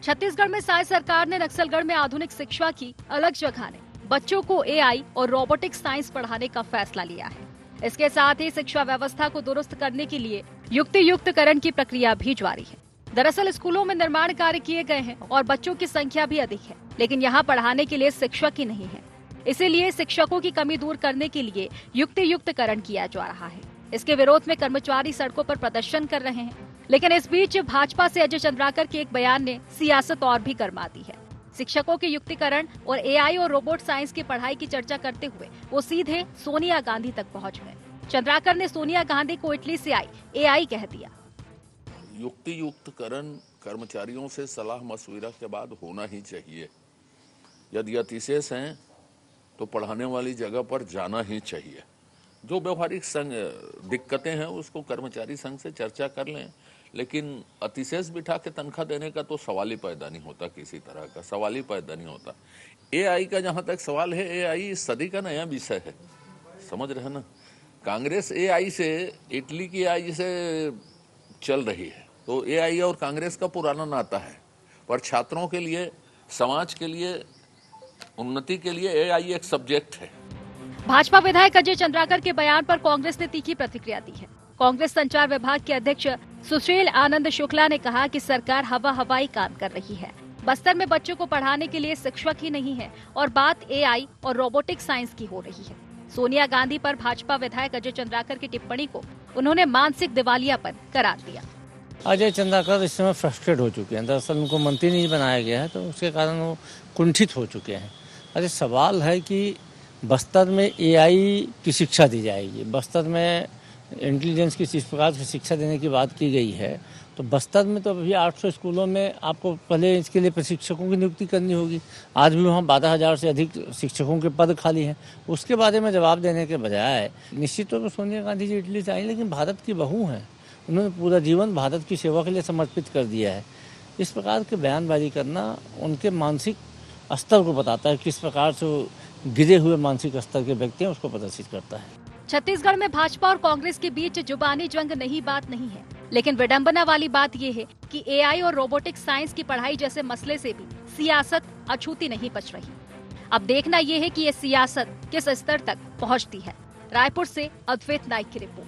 छत्तीसगढ़ में साय सरकार ने नक्सलगढ़ में आधुनिक शिक्षा की अलग जगह ने बच्चों को एआई और रोबोटिक साइंस पढ़ाने का फैसला लिया है। इसके साथ ही शिक्षा व्यवस्था को दुरुस्त करने के लिए युक्तियुक्तकरण की प्रक्रिया भी जारी है। दरअसल स्कूलों में निर्माण कार्य किए गए हैं और बच्चों की संख्या भी अधिक है, लेकिन यहाँ पढ़ाने के लिए शिक्षक ही नहीं है। इसीलिए शिक्षकों की कमी दूर करने के लिए युक्तियुक्तकरण किया जा रहा है। इसके विरोध में कर्मचारी सड़कों पर प्रदर्शन कर रहे हैं, लेकिन इस बीच भाजपा से अजय चंद्राकर के एक बयान ने सियासत और भी गर्मा दी है। शिक्षकों के युक्तिकरण और एआई और रोबोट साइंस की पढ़ाई की चर्चा करते हुए वो सीधे सोनिया गांधी तक पहुंच गए। चंद्राकर ने सोनिया गांधी को इटली से आई एआई कह दिया। युक्तियुक्तकरण कर्मचारियों से सलाह मशविरा के बाद होना ही चाहिए। यदि अतिशेष हैं तो पढ़ाने वाली जगह पर जाना ही चाहिए। जो व्यवहारिक दिक्कतें हैं उसको कर्मचारी संघ से चर्चा कर लें, लेकिन अतिशेष बिठा के तनख्वाह देने का तो सवाल ही पैदा नहीं होता, किसी तरह का सवाल ही पैदा नहीं होता। एआई का जहां तक सवाल है, एआई इस सदी का नया विषय है, समझ रहे ना। कांग्रेस एआई से, इटली की एआई से चल रही है, तो एआई और कांग्रेस का पुराना नाता है। पर छात्रों के लिए, समाज के लिए, उन्नति के लिए एआई एक सब्जेक्ट है। भाजपा विधायक अजय चंद्राकर के बयान पर कांग्रेस ने तीखी प्रतिक्रिया दी है। कांग्रेस संचार विभाग के अध्यक्ष सुशील आनंद शुक्ला ने कहा कि सरकार हवाई काम कर रही है। बस्तर में बच्चों को पढ़ाने के लिए शिक्षक ही नहीं है और बात एआई और रोबोटिक साइंस की हो रही है। सोनिया गांधी पर भाजपा विधायक अजय चंद्राकर की टिप्पणी को उन्होंने मानसिक दिवालियापन करार दिया। अजय चंद्राकर इस समय फ्रस्ट्रेट हो चुके हैं। दरअसल उनको मंत्री नहीं बनाया गया है, तो उसके कारण वो कुंठित हो चुके हैं। अरे सवाल है कि बस्तर में एआई की शिक्षा दी जाएगी, बस्तर में इंटेलिजेंस की इस प्रकार की शिक्षा देने की बात की गई है, तो बस्तर में तो अभी 800 स्कूलों में आपको पहले इसके लिए प्रशिक्षकों की नियुक्ति करनी होगी। आज भी वहाँ 12,000 से अधिक शिक्षकों के पद खाली हैं। उसके बारे में जवाब देने के बजाय निश्चित तौर पर सोनिया गांधी जी इटली से आई, लेकिन भारत की बहू हैं, उन्होंने पूरा जीवन भारत की सेवा के लिए समर्पित कर दिया है। इस प्रकार के बयानबाजी करना उनके मानसिक स्तर को बताता है, किस प्रकार से गिरे हुए मानसिक स्तर के व्यक्ति हैं उसको प्रदर्शित करता है। छत्तीसगढ़ में भाजपा और कांग्रेस के बीच जुबानी जंग नहीं बात नहीं है, लेकिन विडंबना वाली बात ये है कि एआई और रोबोटिक साइंस की पढ़ाई जैसे मसले से भी सियासत अछूती नहीं बच रही। अब देखना ये है कि ये सियासत किस स्तर तक पहुंचती है। रायपुर से अद्वैत नाइक की रिपोर्ट।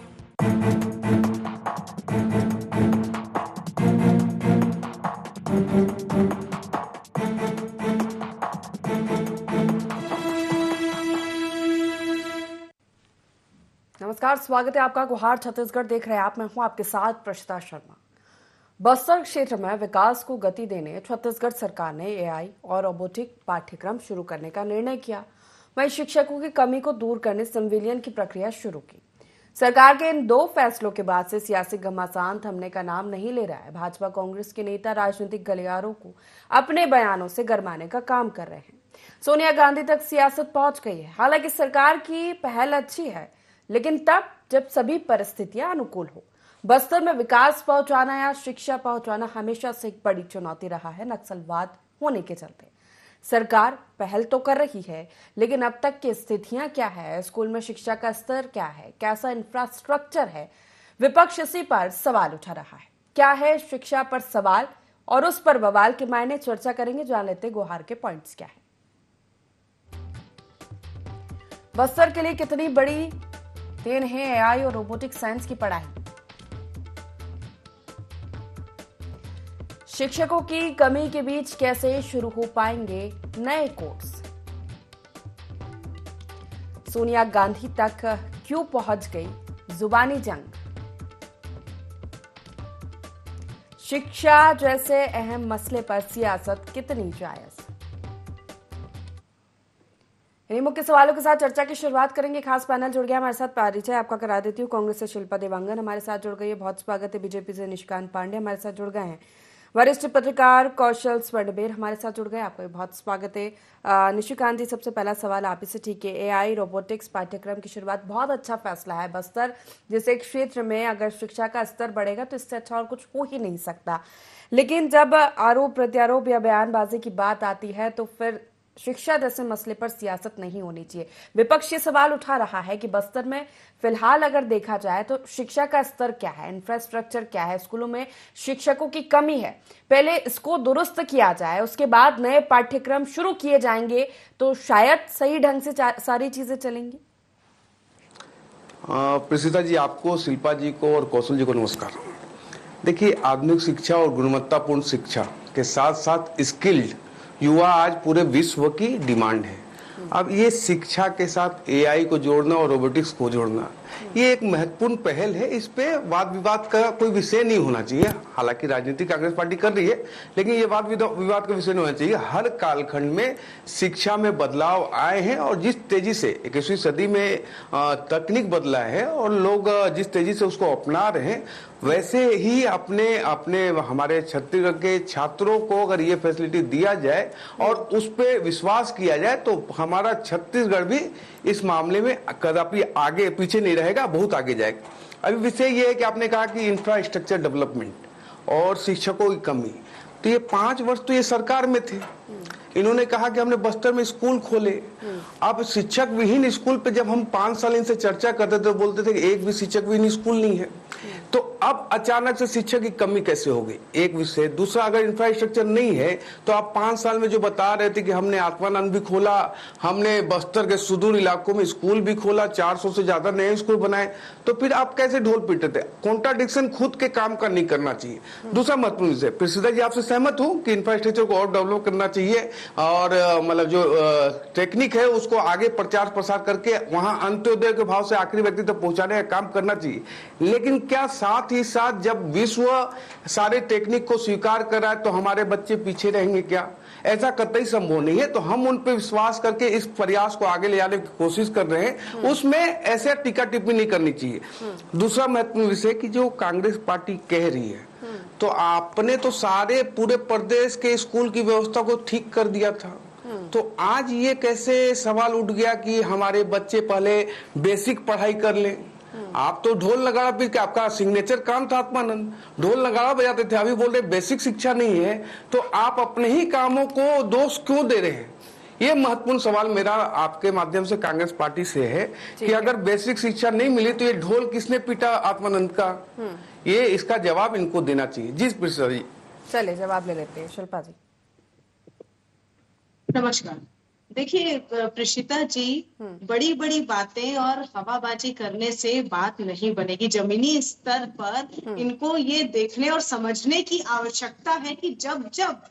नमस्कार, स्वागत है आपका। गुहार छत्तीसगढ़ देख रहे हैं आप। मैं हूं आपके साथ प्रशिता शर्मा। बस्तर क्षेत्र में विकास को गति देने छत्तीसगढ़ सरकार ने एआई और रोबोटिक पाठ्यक्रम शुरू करने का निर्णय किया। वहीं शिक्षकों की कमी को दूर करने संविलियन की प्रक्रिया शुरू की। सरकार के इन दो फैसलों के बाद से सियासी घमासान थमने का नाम नहीं ले रहा है। भाजपा कांग्रेस के नेता राजनीतिक गलियारों को अपने बयानों से गरमाने का काम कर रहे हैं। सोनिया गांधी तक सियासत पहुंच गई है। हालांकि सरकार की पहल अच्छी है, लेकिन तब जब सभी परिस्थितियां अनुकूल हो। बस्तर में विकास पहुंचाना या शिक्षा पहुंचाना हमेशा से एक बड़ी चुनौती रहा है। नक्सलवाद होने के चलते सरकार पहल तो कर रही है, लेकिन अब तक की स्थितियां क्या है, स्कूल में शिक्षा का स्तर क्या है, कैसा इंफ्रास्ट्रक्चर है, विपक्ष इसी पर सवाल उठा रहा है। क्या है शिक्षा पर सवाल और उस पर बवाल के मायने, चर्चा करेंगे। जान लेते गुहार के पॉइंट्स क्या है। बस्तर के लिए कितनी बड़ी देन है एआई और रोबोटिक साइंस की पढ़ाई। शिक्षकों की कमी के बीच कैसे शुरू हो पाएंगे नए कोर्स। सोनिया गांधी तक क्यों पहुंच गई जुबानी जंग। शिक्षा जैसे अहम मसले पर सियासत कितनी जायज। इन्हीं मुख्य सवालों के साथ चर्चा की शुरुआत करेंगे। खास पैनल जुड़ गया हमारे साथ। परिचय आपका करा देती हूँ। कांग्रेस से शिल्पा देवांगन हमारे साथ जुड़ गई है, बहुत स्वागत है। बीजेपी से निशिकांत पांडे हमारे साथ जुड़ गए हैं। वरिष्ठ पत्रकार कौशल स्वर्णबेर हमारे साथ जुड़ गए, आपका भी बहुत स्वागत है। निशिकांत जी, सबसे पहला सवाल आप ही से, ठीक है, एआई रोबोटिक्स पाठ्यक्रम की शुरुआत बहुत अच्छा फैसला है। बस्तर जैसे क्षेत्र में अगर शिक्षा का स्तर बढ़ेगा तो इससे अच्छा और कुछ हो ही नहीं सकता। लेकिन जब आरोप प्रत्यारोप या बयानबाजी की बात आती है तो फिर शिक्षा जैसे मसले पर सियासत नहीं होनी चाहिए। विपक्ष ये सवाल उठा रहा है कि बस्तर में फिलहाल अगर देखा जाए तो शिक्षा का स्तर क्या है, इंफ्रास्ट्रक्चर क्या है, स्कूलों में शिक्षकों की कमी है। पहले इसको दुरुस्त किया जाए, उसके बाद नए पाठ्यक्रम शुरू किए जाएंगे तो शायद सही ढंग से सारी चीजें चलेंगी। प्रसिद्धा जी, आपको, शिल्पा जी को और कौशल जी को नमस्कार। देखिए, आधुनिक शिक्षा और गुणवत्तापूर्ण शिक्षा के साथ साथ स्किल्ड युवा आज पूरे विश्व की डिमांड है। अब ये शिक्षा के साथ एआई को जोड़ना और रोबोटिक्स को जोड़ना, ये एक महत्वपूर्ण पहल है। इस पे वाद विवाद का कोई विषय नहीं होना चाहिए। हालांकि राजनीति कांग्रेस पार्टी कर रही है, लेकिन ये वाद विवाद का विषय नहीं होना चाहिए। हर कालखंड में शिक्षा में बदलाव आए हैं और जिस तेजी से 21वीं सदी में तकनीक बदला है और लोग जिस तेजी से उसको अपना रहे हैं, वैसे ही अपने हमारे छत्तीसगढ़ के छात्रों को अगर ये फैसिलिटी दिया जाए और उस पे विश्वास किया जाए तो हमारा छत्तीसगढ़ भी इस मामले में कदापि आगे पीछे नहीं रहेगा, बहुत आगे जाएगा। अभी विषय ये है कि आपने कहा कि इंफ्रास्ट्रक्चर डेवलपमेंट और शिक्षकों की कमी, तो ये 5 वर्ष तो ये सरकार में थे। इन्होंने कहा कि हमने बस्तर में स्कूल खोले। अब शिक्षक विहीन स्कूल पे जब हम 5 साल इनसे चर्चा करते थे तो बोलते थे कि एक भी शिक्षक विहीन स्कूल नहीं है। तो अब अचानक से शिक्षक की कमी कैसे होगी, एक विषय। दूसरा, अगर इंफ्रास्ट्रक्चर नहीं है तो आप 5 साल में जो बता रहे थे कि हमने आत्मानंद भी खोला, हमने बस्तर के सुदूर इलाकों में स्कूल भी खोला, 400 से ज्यादा नए स्कूल बनाए, तो फिर आप कैसे ढोल पीटे थे? कॉन्ट्राडिक्शन खुद के काम का नहीं करना चाहिए। दूसरा महत्वपूर्ण विषय, प्रसिद्धा जी आपसे सहमत हूं कि इंफ्रास्ट्रक्चर को और डेवलप करना चाहिए और मतलब जो टेक्निक है उसको आगे प्रचार प्रसार करके वहां अंत्योदय के भाव से आखिरी व्यक्ति तक पहुंचाने का काम करना चाहिए। लेकिन क्या साथ ही साथ जब विश्व सारे टेक्निक को स्वीकार कर रहा है तो हमारे बच्चे पीछे रहेंगे क्या? ऐसा कतई संभव नहीं है। तो हम उन पर विश्वास करके इस प्रयास को आगे ले जाने की कोशिश कर रहे हैं, उसमें ऐसे टीका टिप्पणी नहीं करनी चाहिए। दूसरा महत्वपूर्ण विषय कि जो कांग्रेस पार्टी कह रही है, तो आपने तो सारे पूरे प्रदेश के स्कूल की व्यवस्था को ठीक कर दिया था, तो आज ये कैसे सवाल उठ गया कि हमारे बच्चे पहले बेसिक पढ़ाई कर लें? आप तो ढोल नगाड़ा पीट के, आपका सिग्नेचर काम था आत्मानंद, ढोल नगाड़ा बजाते थे, अभी बोल रहे बेसिक शिक्षा नहीं है, तो आप अपने ही कामों को दोष क्यों दे रहे हैं? ये महत्वपूर्ण सवाल मेरा आपके माध्यम से कांग्रेस पार्टी से है कि अगर बेसिक शिक्षा नहीं मिली तो ये ढोल किसने पीटा आत्मानंद का? ये इसका जवाब इनको देना चाहिए। जी प्रसिद्धा जी, चलिए जवाब ले लेते हैं शिल्पा जी। नमस्कार। देखिए प्रशिता जी, बड़ी बड़ी बातें और हवाबाजी करने से बात नहीं बनेगी। जमीनी स्तर पर इनको ये देखने और समझने की आवश्यकता है कि जब जब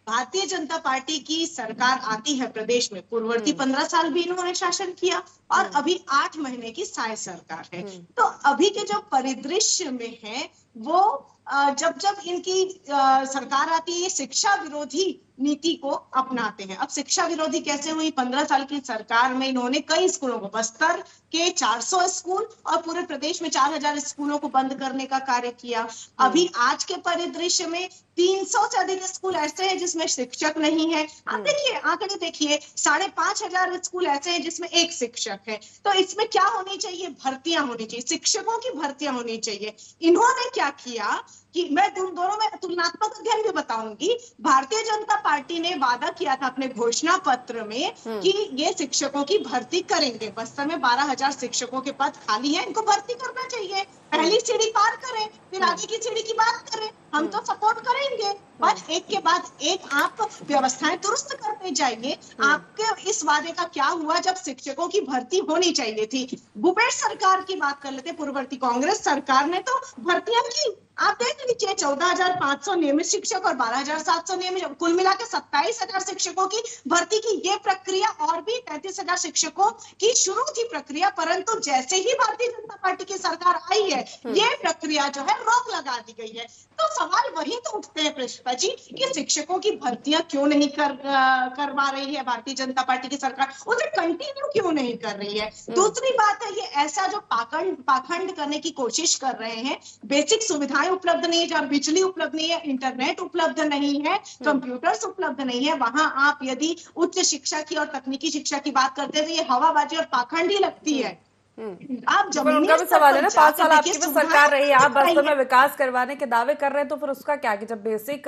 भारतीय जनता पार्टी की सरकार आती है प्रदेश में, पूर्ववर्ती 15 साल भी इन्होंने शासन किया और अभी 8 महीने की साय सरकार है, तो अभी के जो परिदृश्य में है वो जब जब इनकी सरकार आती है, शिक्षा विरोधी नीति को अपनाते हैं। अब शिक्षा विरोधी कैसे हुई? 15 साल की सरकार में इन्होंने कई स्कूलों को, बस्तर के 400 स्कूल और पूरे प्रदेश में 4000 स्कूलों को बंद करने का कार्य किया। अभी आज के परिदृश्य में 300 से अधिक स्कूल ऐसे हैं जिसमें शिक्षक नहीं है। आप देखिए, आंकड़े देखिए, 5500 स्कूल ऐसे हैं जिसमें एक शिक्षक है। तो इसमें क्या होनी चाहिए? भर्तियां होनी चाहिए, शिक्षकों की भर्तियां होनी चाहिए। इन्होंने क्या किया कि मैं दोनों में तुलनात्मक अध्ययन भी बताऊंगी। भारतीय जनता पार्टी ने वादा किया था अपने घोषणा पत्र में कि ये शिक्षकों की भर्ती करेंगे। बस्तर में 12000 शिक्षकों के पद खाली है, इनको भर्ती करना चाहिए। पहली सीढ़ी पार करें, फिर आगे की सीढ़ी की बात करें, हम तो सपोर्ट करेंगे। पर एक के बाद एक आप व्यवस्थाएं दुरुस्त करते जाइए। आपके इस वादे का क्या हुआ जब शिक्षकों की भर्ती होनी चाहिए थी? भूपेश सरकार की बात कर लेते, पूर्ववर्ती कांग्रेस सरकार ने तो भर्तियां की। आप देख लीजिए, 14500 नियमित शिक्षक और 12700 नियमित, कुल मिला के 27000 शिक्षकों की भर्ती की। ये प्रक्रिया और भी 33000 शिक्षकों की शुरू थी प्रक्रिया, परंतु जैसे ही भारतीय जनता पार्टी की सरकार आई है, ये प्रक्रिया जो है रोक लगा दी गई है। तो सवाल वही तो उठते हैं प्रशिता जी कि शिक्षकों की भर्तियां क्यों नहीं करवा रही है भारतीय जनता पार्टी की सरकार, उसे कंटिन्यू क्यों नहीं कर रही है? दूसरी बात है, ये ऐसा जो पाखंड करने की कोशिश कर रहे हैं, बेसिक सुविधाएं उपलब्ध नहीं है, जहाँ बिजली उपलब्ध नहीं है, इंटरनेट उपलब्ध नहीं है, कंप्यूटर्स उपलब्ध नहीं है, वहां आप यदि उच्च शिक्षा की और तकनीकी शिक्षा की बात करते हैं तो ये हवाबाजी और पाखंड ही लगती है। आप उनका भी सवाल है ना, 5 साल आपकी भी सरकार रही है, आप बस्तर में विकास करवाने के दावे कर रहे हैं, तो फिर उसका क्या कि जब बेसिक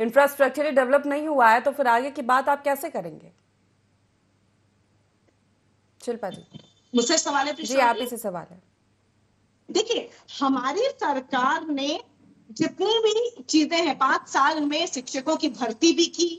इंफ्रास्ट्रक्चर डेवलप नहीं हुआ है तो फिर आगे की बात आप कैसे करेंगे? शिल्पा जी, मुझसे सवाल है जी प्रिशिता आप जी? ही से सवाल है। देखिए, हमारी सरकार ने जितनी भी चीजें हैं 5 साल में शिक्षकों की भर्ती भी की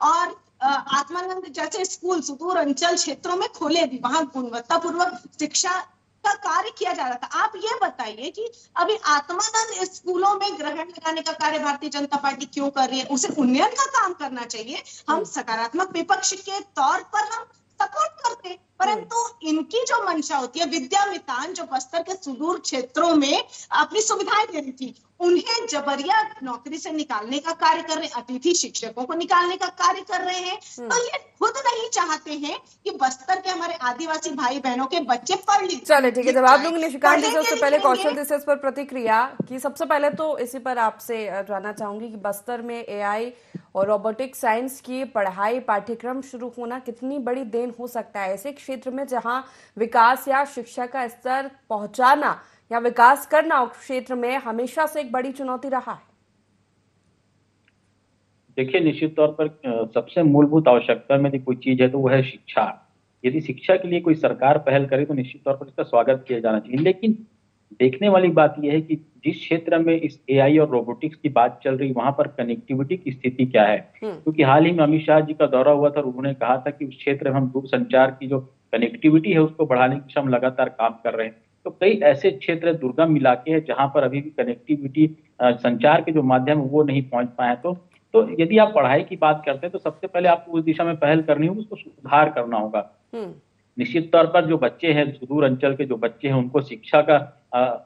और आत्मानंद जैसे स्कूल सुदूर अंचल क्षेत्रों में खोले भी, वहां गुणवत्तापूर्वक शिक्षा का कार्य किया जा रहा था। आप ये बताइए कि अभी आत्मानंद स्कूलों में ग्रहण लगाने का कार्य भारतीय जनता पार्टी क्यों कर रही है? उसे उन्नयन का काम करना चाहिए। हम सकारात्मक विपक्ष के तौर पर हम सपोर्ट करते, परंतु इनकी जो मंशा होती है, विद्या मितान जो बस्तर के सुदूर क्षेत्रों में अपनी सुविधाएं दे रही थी, उन्हें जबरिया नौकरी से निकालने का कार्य कर रहे हैं, अतिथि शिक्षकों को निकालने का कार्य कर रहे हैं। तो ये खुद नहीं चाहते हैं कि बस्तर के हमारे आदिवासी भाई बहनों के बच्चे पढ़ लिख चलिए ठीक है, जवाब दूंगी निशिकांत जी से। उससे पहले पढ़ेंगे, कौशल जी से इस पर प्रतिक्रिया की। सबसे पहले तो इसी पर आपसे जानना चाहूंगी कि बस्तर में एआई और रोबोटिक साइंस की पढ़ाई पाठ्यक्रम शुरू होना कितनी बड़ी देन हो सकता है ऐसे क्षेत्र में जहां विकास या शिक्षा का स्तर पहुंचाना या विकास करना उस क्षेत्र में हमेशा से एक बड़ी चुनौती रहा है। देखिए, निश्चित तौर पर सबसे मूलभूत आवश्यकता में यदि कोई चीज है तो वो है शिक्षा। यदि शिक्षा के लिए कोई सरकार पहल करे तो निश्चित तौर पर इसका स्वागत किया जाना चाहिए। लेकिन देखने वाली बात यह है कि जिस क्षेत्र में इस एआई और रोबोटिक्स की बात चल रही, वहां पर कनेक्टिविटी की स्थिति क्या है? क्योंकि हाल ही में अमित शाह जी का दौरा हुआ था और उन्होंने कहा था कि उस क्षेत्र में हम दूरसंचार की जो कनेक्टिविटी है उसको बढ़ाने की हम लगातार काम कर रहे हैं। तो कई ऐसे क्षेत्र दुर्गम इलाके हैं जहां पर अभी भी कनेक्टिविटी संचार के जो माध्यम है वो नहीं पहुंच पाए। तो यदि आप पढ़ाई की बात करते हैं तो सबसे पहले आपको उस दिशा में पहल करनी होगी, उसको सुधार करना होगा। निश्चित तौर पर जो बच्चे हैं, सुदूर अंचल के जो बच्चे हैं, उनको शिक्षा का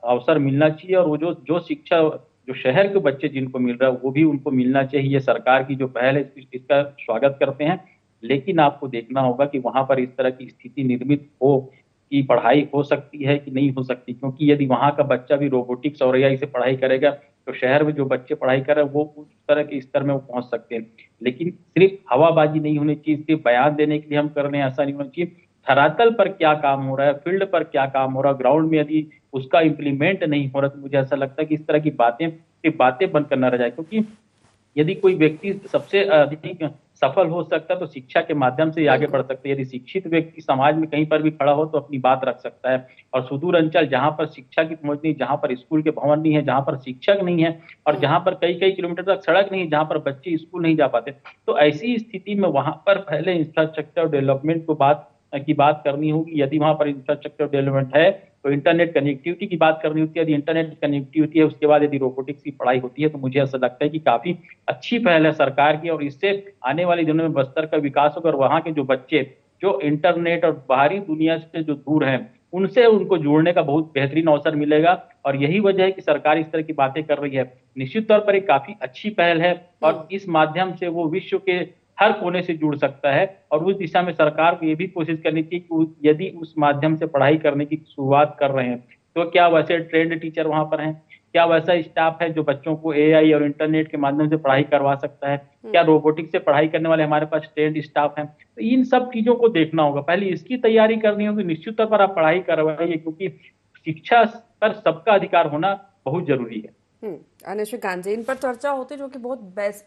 अवसर मिलना चाहिए और वो जो शिक्षा जो शहर के बच्चे जिनको मिल रहा है वो भी उनको मिलना चाहिए। सरकार की जो पहल है इसका स्वागत करते हैं, लेकिन आपको देखना होगा कि वहां पर इस तरह की स्थिति निर्मित हो कि पढ़ाई हो सकती है कि नहीं हो सकती। क्योंकि यदि वहां का बच्चा भी रोबोटिक्स और एआई से पढ़ाई करेगा तो शहर में जो बच्चे पढ़ाई कर रहे हैं वो उस तरह के स्तर में वो पहुंच सकते हैं। लेकिन सिर्फ हवाबाजी नहीं होनी चाहिए, सिर्फ बयान देने के लिए हम कर रहे हैं ऐसा नहीं होना चाहिए। धरातल पर क्या काम हो रहा है, फील्ड पर क्या काम हो रहा है, ग्राउंड में यदि उसका इम्प्लीमेंट नहीं हो रहा तो मुझे ऐसा लगता है कि इस तरह की बातें बंद करना रह जाए। क्योंकि यदि कोई व्यक्ति सबसे अधिक सफल हो सकता है तो शिक्षा के माध्यम से आगे बढ़ सकता है। यदि शिक्षित व्यक्ति समाज में कहीं पर भी खड़ा हो तो अपनी बात रख सकता है। और सुदूर अंचल जहां पर शिक्षा की पहुंच नहीं, जहां पर स्कूल के भवन नहीं है, जहां पर शिक्षक नहीं है और जहां पर कई किलोमीटर तक सड़क नहीं है, जहां पर बच्चे स्कूल नहीं जा पाते, तो ऐसी स्थिति में वहां पर पहले इंफ्रास्ट्रक्चर डेवलपमेंट की बात करनी होगी। यदि वहां पर इंफ्रास्ट्रक्चर डेवलपमेंट है तो इंटरनेट कनेक्टिविटी की बात करनी होती है। यदि इंटरनेट कनेक्टिविटी है उसके बाद यदि रोबोटिक्स की पढ़ाई होती है तो मुझे ऐसा लगता है कि काफी अच्छी पहल है सरकार की और इससे आने वाले दिनों में बस्तर का विकास होगा और वहां के जो बच्चे जो इंटरनेट और बाहरी दुनिया से जो दूर हैं उनसे उनको जोड़ने का बहुत बेहतरीन अवसर मिलेगा। और यही वजह है कि सरकार इस तरह की बातें कर रही है। निश्चित तौर पर एक काफी अच्छी पहल है और इस माध्यम से वो विश्व के हर कोने से जुड़ सकता है और उस दिशा में सरकार को ये भी कोशिश करनी चाहिए कि यदि उस माध्यम से पढ़ाई करने की शुरुआत कर रहे हैं तो क्या वैसे ट्रेंड टीचर वहां पर हैं, क्या वैसा स्टाफ है जो बच्चों को एआई और इंटरनेट के माध्यम से पढ़ाई करवा सकता है, क्या रोबोटिक्स से पढ़ाई करने वाले हमारे पास ट्रेंड स्टाफ हैं। तो इन सब चीजों को देखना होगा, पहले इसकी तैयारी करनी होगी। निश्चित तौर पर आप पढ़ाई करवाइए क्योंकि शिक्षा पर सबका अधिकार होना बहुत जरूरी है। निशिकांत जी, इन पर चर्चा होती जो कि बहुत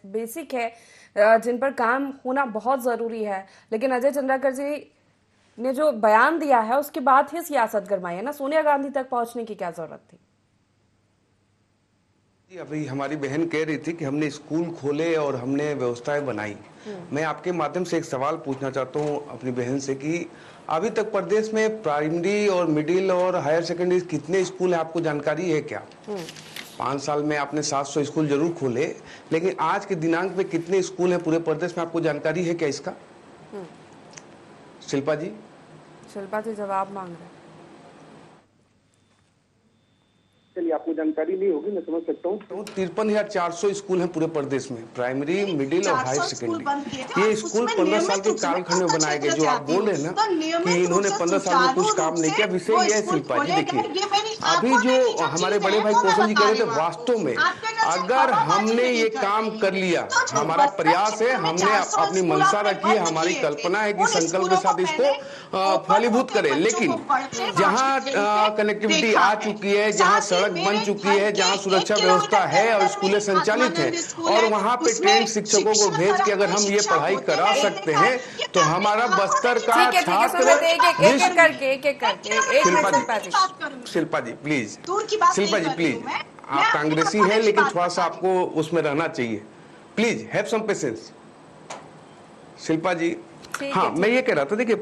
बेसिक है, जिन पर काम होना बहुत जरूरी है, लेकिन अजय चंद्राकर जी ने जो बयान दिया है उसके बाद ही सियासत गरमाई है ना। सोनिया गांधी तक पहुंचने की क्या जरूरत थी? अभी हमारी बहन कह रही थी कि हमने स्कूल खोले और हमने व्यवस्थाएं बनाई। मैं आपके माध्यम से एक सवाल पूछना चाहता हूं अपनी बहन से कि अभी तक प्रदेश में प्राइमरी और मिडिल और हायर सेकेंडरी कितने स्कूल है, आपको जानकारी है क्या? 5 साल में आपने 700 स्कूल जरूर खोले, लेकिन आज के दिनांक में कितने स्कूल हैं पूरे प्रदेश में, आपको जानकारी है क्या इसका? शिल्पा जी जवाब मांग रहे हैं। चलिए, आपको जानकारी नहीं होगी, मैं समझ सकता हूँ। तो 53,400 स्कूल हैं पूरे प्रदेश में, प्राइमरी, मिडिल और हायर सेकेंडरी। ये स्कूल 15 साल के कालखंड में बनाए गए। जो आप बोल रहे हैं ना कि इन्होंने 15 साल में कुछ काम नहीं किया, विषय ये है शिल्पा जी, देखिए अभी जो हमारे बड़े भाई कौशल जी कह रहे थे, वास्तव में अगर हमने ये काम कर लिया, हमारा प्रयास है, हमने अपनी मंशा रखी है, हमारी कल्पना है कि संकल्प के साथ इसको फलीभूत करें, लेकिन जहाँ कनेक्टिविटी आ चुकी है, जहाँ सड़क बन चुकी है, जहां सुरक्षा व्यवस्था है और स्कूलें संचालित है, और वहां पे ट्रेंड शिक्षकों को भेज के अगर हम ये पढ़ाई करा सकते हैं तो हमारा बस्तर का छात्र शिल्पा जी प्लीज, शिल्पा जी प्लीज, आप कांग्रेसी हैं लेकिन थोड़ा सा आपको उसमें रहना चाहिए, please have some patience. Shilpa ji, हाँ मैं ये कह रहा था, देखिए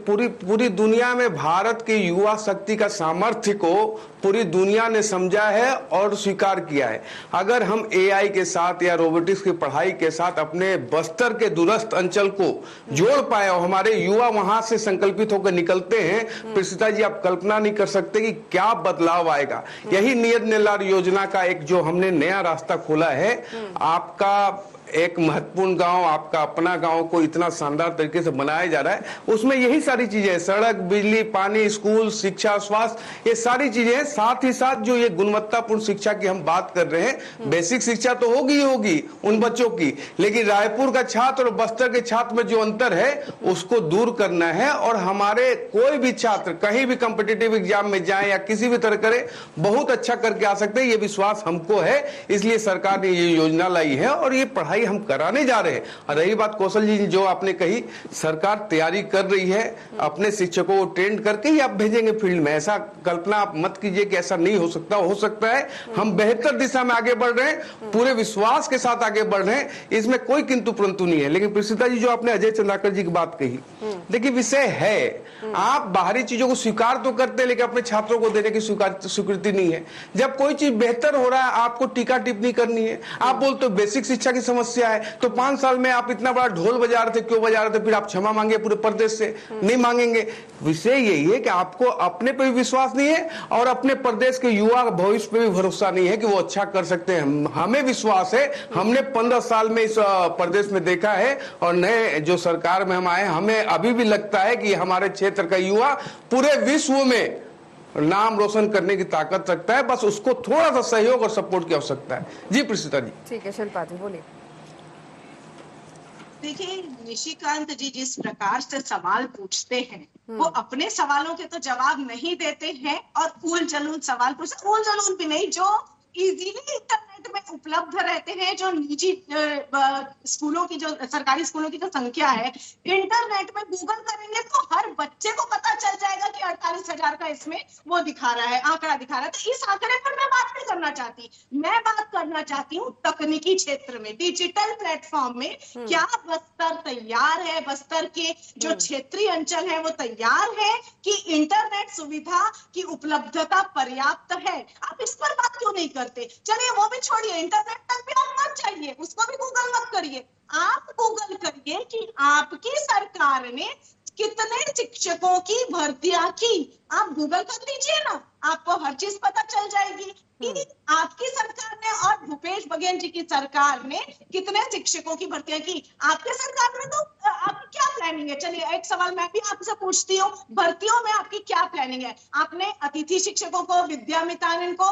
पूरी दुनिया में भारत की युवा शक्ति का सामर्थ्य को पूरी दुनिया ने समझा है और स्वीकार किया है। अगर हम एआई के साथ या रोबोटिक्स की पढ़ाई के साथ अपने बस्तर के दूरस्थ अंचल को जोड़ पाए और हमारे युवा वहां से संकल्पित होकर निकलते हैं, प्रीशिता जी आप कल्पना नहीं कर सकते कि क्या बदलाव आएगा। यही नियत निर्लार योजना का एक जो हमने नया रास्ता खोला है, आपका एक महत्वपूर्ण गांव, आपका अपना गांव को इतना शानदार तरीके से बनाया जा रहा है, उसमें यही सारी चीजें, सड़क, बिजली, पानी, स्कूल, शिक्षा, स्वास्थ्य, ये सारी चीजें हैं। साथ ही साथ जो ये गुणवत्तापूर्ण शिक्षा की हम बात कर रहे हैं, बेसिक शिक्षा तो होगी होगी उन बच्चों की, लेकिन रायपुर का छात्र और बस्तर के छात्र में जो अंतर है उसको दूर करना है, और हमारे कोई भी छात्र कहीं भी कॉम्पिटिटिव एग्जाम में जाए या किसी भी तरह करे, बहुत अच्छा करके आ सकते हैं, ये विश्वास हमको है। इसलिए सरकार ने ये योजना लाई है और ये पढ़ाई हम कराने जा रहे हैं। और रही बात कौशल जी जो आपने कही, सरकार तैयारी कर रही है, अपने शिक्षकों को ट्रेंड करके ही आप भेजेंगे फील्ड में, ऐसा कल्पना आप मत कीजिए कि ऐसा नहीं हो सकता। हो सकता है, हम बेहतर दिशा में आगे बढ़ रहे हैं, पूरे विश्वास के साथ आगे बढ़ रहे हैं, इसमें कोई किंतु परंतु नहीं है। लेकिन प्रीशिता जी जो आपने अजय चंद्राकर जी की बात कही, देखिए विषय है, आप बाहरी चीजों को स्वीकार तो करते हैं लेकिन अपने छात्रों को देने की स्वीकृति नहीं है। जब कोई चीज बेहतर हो रहा है आपको टीका टिप्पणी करनी है। आप बोलते हो बेसिक शिक्षा की समस्या है, तो 5 साल में आप इतना बड़ा ढोल बजा रहे थे, क्यों बजा रहे थे? फिर आप क्षमा मांगे पूरे प्रदेश से? नहीं मांगेंगे। विषय यही है कि आपको अपने पे भी विश्वास नहीं है और अपने प्रदेश के युवा भविष्य पे भी भरोसा नहीं है कि वो अच्छा कर सकते हैं। हमें विश्वास है, हमने 15 साल में इस प्रदेश में देखा है, और नए जो सरकार में हम आए, हमें अभी भी लगता है कि हमारे क्षेत्र का युवा पूरे विश्व में नाम रोशन करने की ताकत रखता है। बस उसको थोड़ा सा सहयोग और सपोर्ट की आवश्यकता है। जी प्रीशिता जी। ठीक है, शिल्पा जी बोलिए। देखिए, निशिकांत जी जिस प्रकार से सवाल पूछते हैं, वो अपने सवालों के तो जवाब नहीं देते हैं और उल जलूल सवाल पूछते, उल जलूल भी नहीं, जो इजीली इंटरनेट में उपलब्ध रहते हैं, जो निजी स्कूलों की, जो सरकारी स्कूलों की जो संख्या है, इंटरनेट में गूगल करेंगे तो हर बच्चे को पता चल जाएगा कि 48,000 का इसमें वो दिखा रहा है, आंकड़ा दिखा रहा है। तो इस आंकड़े पर मैं बात नहीं करना चाहती, मैं बात करना चाहती हूँ तकनीकी क्षेत्र में, डिजिटल प्लेटफॉर्म में क्या बस्तर तैयार है, बस्तर के जो क्षेत्रीय अंचल है वो तैयार है कि इंटरनेट सुविधा की उपलब्धता पर्याप्त है? आप इस पर बात क्यों नहीं करते? चलिए वो भी छोड़िए, इंटरनेट तक भी आप मत जाइए, उसको भी गूगल मत करिए। आप गूगल करिए कि आपकी सरकार ने कितने शिक्षकों की भर्तियां की। आप गूगल कर लीजिए ना, आपको हर चीज पता चल जाएगी कि आपकी सरकार ने और भूपेश बघेल जी की सरकार ने कितने शिक्षकों की भर्तियां की। आपके सरकार में तो आपकी क्या प्लानिंग है? चलिए एक सवाल मैं भी आपसे पूछती हूँ, भर्तियों में आपकी क्या प्लानिंग है? आपने अतिथि शिक्षकों को, विद्या मितान को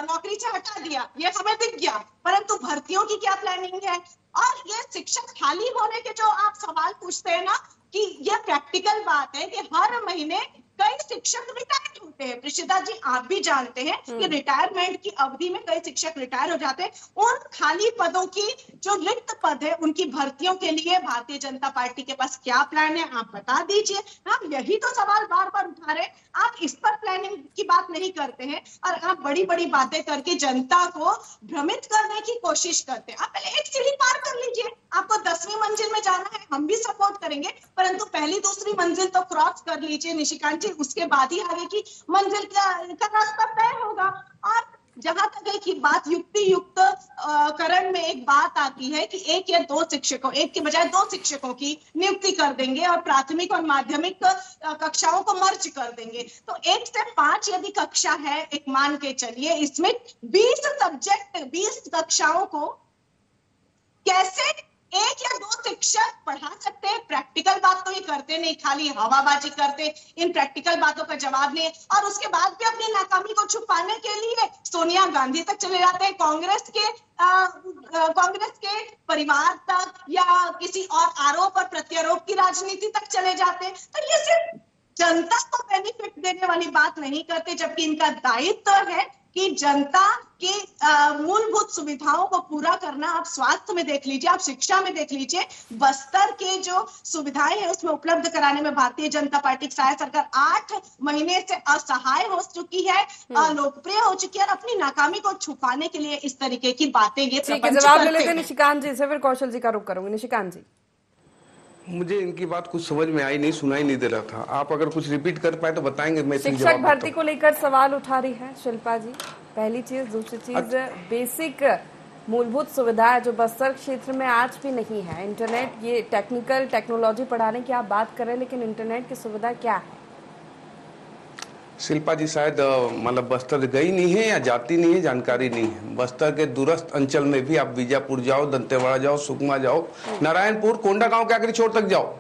नौकरी से हटा दिया, ये हमें दिख गया, परंतु भर्तियों की क्या प्लानिंग है? और ये शिक्षक खाली होने के जो आप सवाल पूछते हैं ना, कि ये प्रैक्टिकल बात है कि हर महीने कई शिक्षक रिटायर होते हैं। प्रीशिता जी आप भी जानते हैं कि रिटायरमेंट की अवधि में कई शिक्षक रिटायर हो जाते हैं। उन खाली पदों की जो रिक्त पद है उनकी भर्तियों के लिए भारतीय जनता पार्टी के पास क्या प्लान है, आप बता दीजिए। हम यही तो सवाल बार बार उठा रहे हैं, आप इस पर प्लानिंग की बात नहीं करते हैं और आप बड़ी बड़ी बातें करके जनता को भ्रमित करने की कोशिश करते हैं। आप पहले एक सीढ़ी पार कर लीजिए, आपको 10वीं मंजिल में जाना है, हम भी सपोर्ट करेंगे, परंतु पहली दूसरी मंजिल तो क्रॉस कर लीजिए निशिकांत जी, उसके बाद ही आगे की मंजिल का रास्ता तय होगा। और जहां तक है कि बात युक्ति युक्त करण में एक बात आती है कि एक या दो शिक्षकों, एक के बजाय 2 शिक्षकों की नियुक्ति कर देंगे और प्राथमिक और माध्यमिक कक्षाओं को मर्ज कर देंगे, तो 1 से 5 यदि कक्षा है, एक मान के चलिए, इसमें 20 सब्जेक्ट, 20 कक्षाओं को कैसे 1 या 2 शिक्षक पढ़ा सकते हैं? प्रैक्टिकल बात तो ये करते नहीं, खाली हवाबाजी करते, इन प्रैक्टिकल बातों का जवाब नहीं। और उसके बाद भी अपनी नाकामी को छुपाने के लिए सोनिया गांधी तक चले जाते हैं, कांग्रेस के परिवार तक, या किसी और आरोप और प्रत्यारोप की राजनीति तक चले जाते हैं। तो ये सिर्फ जनता को बेनिफिट देने वाली बात नहीं करते, जबकि इनका दायित्व है कि जनता की मूलभूत सुविधाओं को पूरा करना, आप स्वास्थ्य में देख लीजिए, आप शिक्षा में देख लीजिए, बस्तर के जो सुविधाएं हैं उसमें उपलब्ध कराने में भारतीय जनता पार्टी की सहायक सरकार 8 महीने से असहाय हो चुकी है, लोकप्रिय हो चुकी है, और अपनी नाकामी को छुपाने के लिए इस तरीके की बातें ये ठीक है, प्रपंच जवाब ले करते लेते हैं हैं। निशिकांत जी से, फिर कौशल जी का रुख करूंगी। निशिकांत जी, मुझे इनकी बात कुछ समझ में आई नहीं, सुनाई नहीं दे रहा था। आप अगर कुछ रिपीट कर पाए तो बताएंगे, मैं इसलिए शिक्षक जवाब भर्ती देता को लेकर सवाल उठा रही है शिल्पा जी, पहली चीज। दूसरी चीज, बेसिक मूलभूत सुविधा जो बस्तर क्षेत्र में आज भी नहीं है, इंटरनेट, ये टेक्नोलॉजी पढ़ाने की आप बात कर रहे हैं, लेकिन इंटरनेट की सुविधा क्या है? शिल्पा जी शायद मतलब बस्तर गई नहीं है या जाती नहीं है, जानकारी नहीं है। बस्तर के दूरस्थ अंचल में भी आप बीजापुर जाओ, दंतेवाड़ा जाओ, सुकमा जाओ, नारायणपुर, कोंडागांव के आखिरी छोर तक जाओ,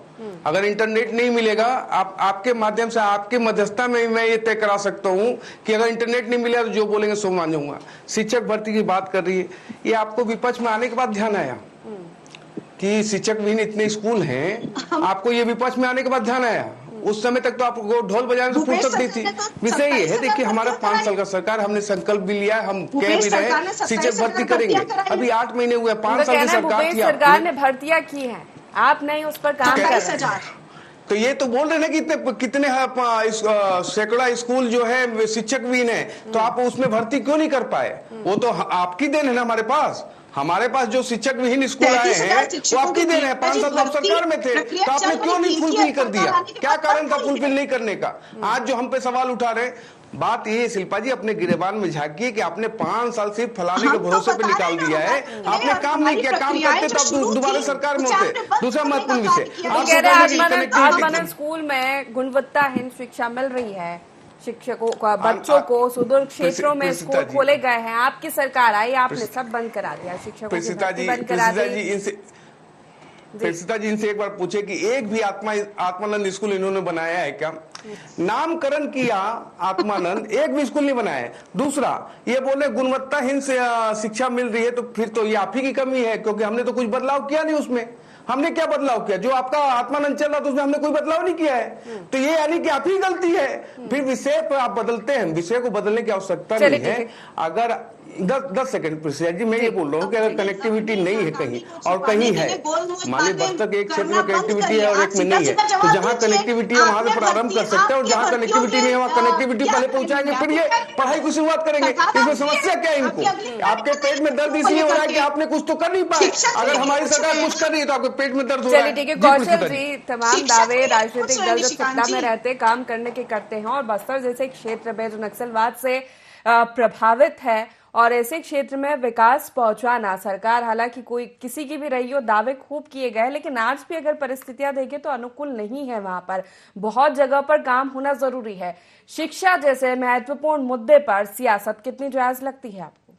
अगर इंटरनेट नहीं मिलेगा, आपके माध्यम से, आपके मध्यस्थता में मैं ये तय करा सकता हूँ कि अगर इंटरनेट नहीं मिलेगा तो जो बोलेंगे सो मान जाऊंगा। शिक्षक भर्ती की बात कर रही है, ये आपको विपक्ष में आने के बाद ध्यान आया कि शिक्षक विहीन इतने स्कूल हैं, आपको ये विपक्ष में आने के बाद ध्यान आया? उस समय तक तो आपको ढोल बजाने से फुर्सत नहीं थी। विषय ये है, देखिए हमारा 5 साल का सरकार, हमने संकल्प भी लिया, हम कह भी रहे शिक्षक भर्ती करेंगे। अभी 8 महीने हुए, 5 साल की सरकार थी, सरकार ने भर्तियां की है, आप नहीं उस पर काम कर रहे हैं। तो ये तो बोल रहे हैं कि कितने सैकड़ा स्कूल जो है शिक्षक भी हैं, तो आप उसमें भर्ती क्यों नहीं कर पाए? वो तो आपकी देन है ना। हमारे पास जो शिक्षक विहीन स्कूल आए हैं वो आपकी देन है। 5 साल आप सरकार में थे, तो आपने क्यों नहीं फुलफिल कर दिया? क्या कारण था फुलफिल नहीं करने का? आज जो हम पे सवाल उठा रहे, बात ये है शिल्पा जी, अपने गिरेबान में झांकिए कि आपने 5 साल सिर्फ फलाने के भरोसे पे निकाल दिया है, आपने काम नहीं किया। काम करते तो आप दोबारा सरकार में होते। दूसरा महत्वपूर्ण विषय, आत्मानंद स्कूल में गुणवत्ताहीन शिक्षा मिल रही है, शिक्षकों का, बच्चों को सुदूर क्षेत्रों में स्कूल खोले गए हैं, आपकी सरकार आई, आपने सब बंद करा दिया, शिक्षकों की भर्ती बंद करा दी। प्रेषिता जी, इनसे एक बार पूछे कि एक भी आत्मानंद स्कूल इन्होंने बनाया है क्या? नामकरण किया आत्मानंद, एक भी स्कूल नहीं बनाया है। दूसरा, ये बोले गुणवत्ताहीन से शिक्षा मिल रही है, तो फिर तो ये आप ही की कमी है, क्योंकि हमने तो कुछ बदलाव किया नहीं उसमें। हमने क्या बदलाव किया? जो आपका आत्मानंद चल रहा था उसमें हमने कोई बदलाव नहीं किया है, तो ये यानी कि आप ही गलती है। फिर विषय पर आप बदलते हैं, विषय को बदलने की आवश्यकता नहीं है। अगर 10 सेकंड प्रेसिडेंट जी, मैं ये बोल रहा हूँ कि अगर कनेक्टिविटी नहीं है कहीं और कहीं है, मान ली बस्तर के एक क्षेत्र में कनेक्टिविटी है और एक में नहीं है, तो जहाँ कनेक्टिविटी है वहां से प्रारंभ कर सकते हैं, और जहाँ कनेक्टिविटी नहीं है वहाँ कनेक्टिविटी पहले पहुंचाएंगे, फिर ये पढ़ाई की शुरुआत करेंगे। इसमें समस्या क्या है इनको? आपके पेट में दर्द इसलिए हो रहा है कि आपने कुछ तो कर नहीं पाए। अगर हमारी सरकार कुछ कर रही है तो आपके पेट में दर्द हो रहा है। चलिए ठीक है कौशल जी, तमाम दावे राजनीतिक दल जब सत्ता में रहते काम करने के करते हैं, और बस्तर जैसे क्षेत्र में जो नक्सलवाद से प्रभावित है, और ऐसे क्षेत्र में विकास पहुंचाना, सरकार हालांकि कोई किसी की भी रही हो, दावे खूब किए गए, लेकिन आज भी अगर परिस्थितियां देखें तो अनुकूल नहीं है। वहां पर बहुत जगह पर काम होना जरूरी है। शिक्षा जैसे महत्वपूर्ण मुद्दे पर सियासत कितनी जायज लगती है आपको?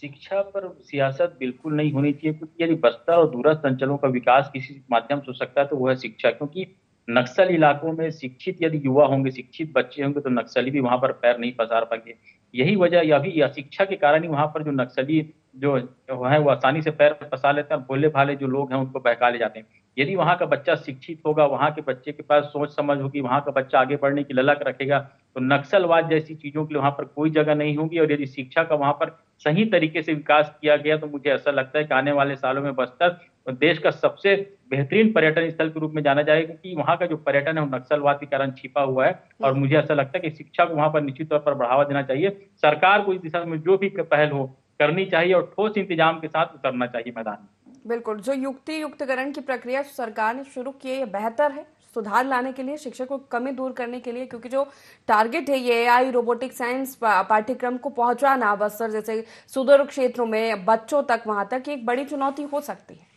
शिक्षा पर सियासत बिल्कुल नहीं होनी चाहिए, क्योंकि यदि बस्तर और दूरस्थ अंचलों का विकास किसी माध्यम से हो सकता है तो वह है शिक्षा। क्योंकि नक्सल इलाकों में शिक्षित यदि युवा होंगे, शिक्षित बच्चे होंगे, तो नक्सली भी वहां पर पैर नहीं पसार पाएंगे। यही वजह, यह भी शिक्षा के कारण ही वहां पर जो नक्सली जो है वो आसानी से पैर पसार लेते हैं, और भोले भाले जो लोग हैं उनको बहका ले जाते हैं। यदि वहां का बच्चा शिक्षित होगा, वहां के बच्चे के पास सोच समझ होगी, वहां का बच्चा आगे बढ़ने की ललक रखेगा, तो नक्सलवाद जैसी चीजों के लिए वहां पर कोई जगह नहीं होगी। और यदि शिक्षा का वहां पर सही तरीके से विकास किया गया तो मुझे ऐसा लगता है कि आने वाले सालों में बस्तर देश का सबसे बेहतरीन पर्यटन स्थल के रूप में जाना जाएगा, क्योंकि वहां का जो पर्यटन है वो नक्सलवाद के कारण छिपा हुआ है। और मुझे ऐसा लगता है कि शिक्षा को वहां पर निश्चित तौर पर बढ़ावा देना चाहिए। सरकार को इस दिशा में जो भी पहल हो करनी चाहिए, और ठोस इंतजाम के साथ उतरना चाहिए मैदान में। बिल्कुल, जो युक्तिकरण की प्रक्रिया सरकार ने शुरू की है ये बेहतर है, सुधार लाने के लिए, शिक्षकों की कमी दूर करने के लिए, क्योंकि जो टारगेट है ये एआई रोबोटिक साइंस पाठ्यक्रम को पहुंचाना बस्तर जैसे सुदूर क्षेत्रों में बच्चों तक, वहां तक एक बड़ी चुनौती हो सकती है।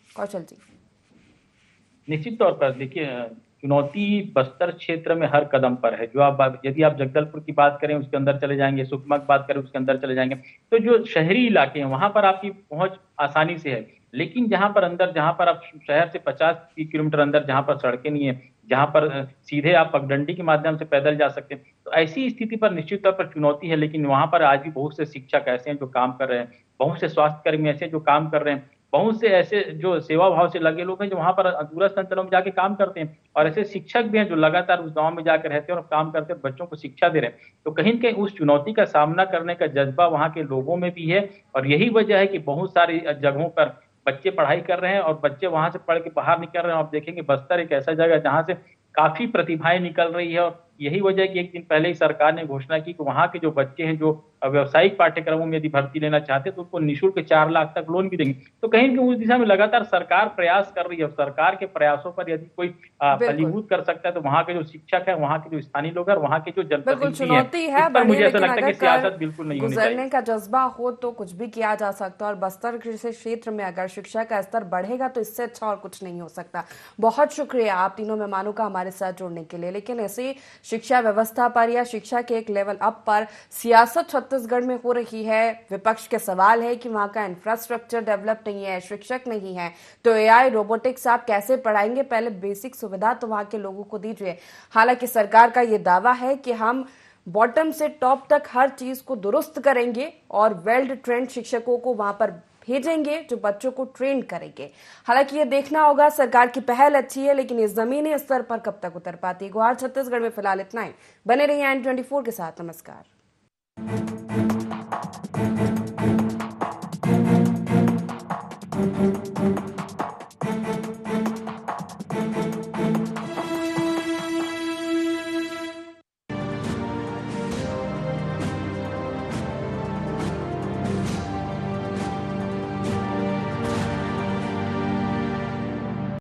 कौशल जी, निश्चित तौर पर देखिए, चुनौती बस्तर क्षेत्र में हर कदम पर है। जो आप यदि आप जगदलपुर की बात करें उसके अंदर चले जाएंगे, सुकमा की बात करें उसके अंदर चले जाएंगे, तो जो शहरी इलाके हैं वहां पर आपकी पहुंच आसानी से है। लेकिन जहां पर आप शहर से 50 किलोमीटर अंदर जहां पर सड़कें नहीं है, जहां पर सीधे आप पगडंडी के माध्यम से पैदल जा सकते हैं, तो ऐसी स्थिति पर निश्चित तौर पर चुनौती है। लेकिन वहां पर आज भी बहुत से शिक्षक ऐसे हैं जो काम कर रहे हैं, बहुत से स्वास्थ्य कर्मी ऐसे जो काम कर रहे हैं, बहुत से ऐसे जो सेवा भाव से लगे लोग हैं जो वहां पर दूरस्थ अंचलों में जाके काम करते हैं, और ऐसे शिक्षक भी हैं जो लगातार उस गांव में जाकर रहते हैं और काम करते हैं, बच्चों को शिक्षा दे रहे हैं। तो कहीं न कहीं उस चुनौती का सामना करने का जज्बा वहां के लोगों में भी है, और यही वजह है कि बहुत सारी जगहों पर बच्चे पढ़ाई कर रहे हैं और बच्चे वहां से पढ़ के बाहर निकल रहे हैं। आप देखेंगे बस्तर एक ऐसा जगह है जहां से काफी प्रतिभाएं निकल रही है, और यही वजह है कि एक दिन पहले ही सरकार ने घोषणा की कि वहां के जो बच्चे हैं जो व्यावसायिक पाठ्यक्रमों में यदि भर्ती लेना चाहते हैं तो उनको निःशुल्क 4 लाख तक लोन भी देंगे। तो कहीं न कहीं उस दिशा में लगातार सरकार प्रयास कर रही है, और सरकार के प्रयासों पर यदि कोई फलीभूत कर सकता है तो वहां के जो शिक्षक है, वहां के जो स्थानीय लोग हैं और वहां के जो बिल्कुल जनप्रतिनिधि चुनौती है हैं, इस पर मुझे ऐसा लेकिन लगता है अगर कि सियासत बिल्कुल नहीं होनी चाहिए। गुजरने का जज्बा हो तो कुछ भी किया जा सकता है, और बस्तर जैसे क्षेत्र में अगर शिक्षा का स्तर बढ़ेगा तो इससे अच्छा और कुछ नहीं हो सकता। बहुत शुक्रिया आप तीनों मेहमानों का हमारे साथ जुड़ने के लिए। लेकिन ऐसी शिक्षा व्यवस्था पर या शिक्षा के एक लेवल अप पर सियासत छत्तीसगढ़ में हो रही है। विपक्ष के सवाल है कि वहां का इंफ्रास्ट्रक्चर डेवलप नहीं है, शिक्षक नहीं है, तो एआई रोबोटिक्स आप कैसे पढ़ाएंगे? पहले बेसिक सुविधा तो वहां के लोगों को दीजिए। हालांकि सरकार का यह दावा है कि हम बॉटम से टॉप तक हर चीज को दुरुस्त करेंगे और वेल ट्रेंड शिक्षकों को वहां पर भेजेंगे जो बच्चों को ट्रेन करेंगे। हालांकि ये देखना होगा, सरकार की पहल अच्छी है लेकिन ये जमीनी स्तर पर कब तक उतर पाती है। गुहार छत्तीसगढ़ में फिलहाल इतना ही। बने रहिए N24 के साथ। नमस्कार।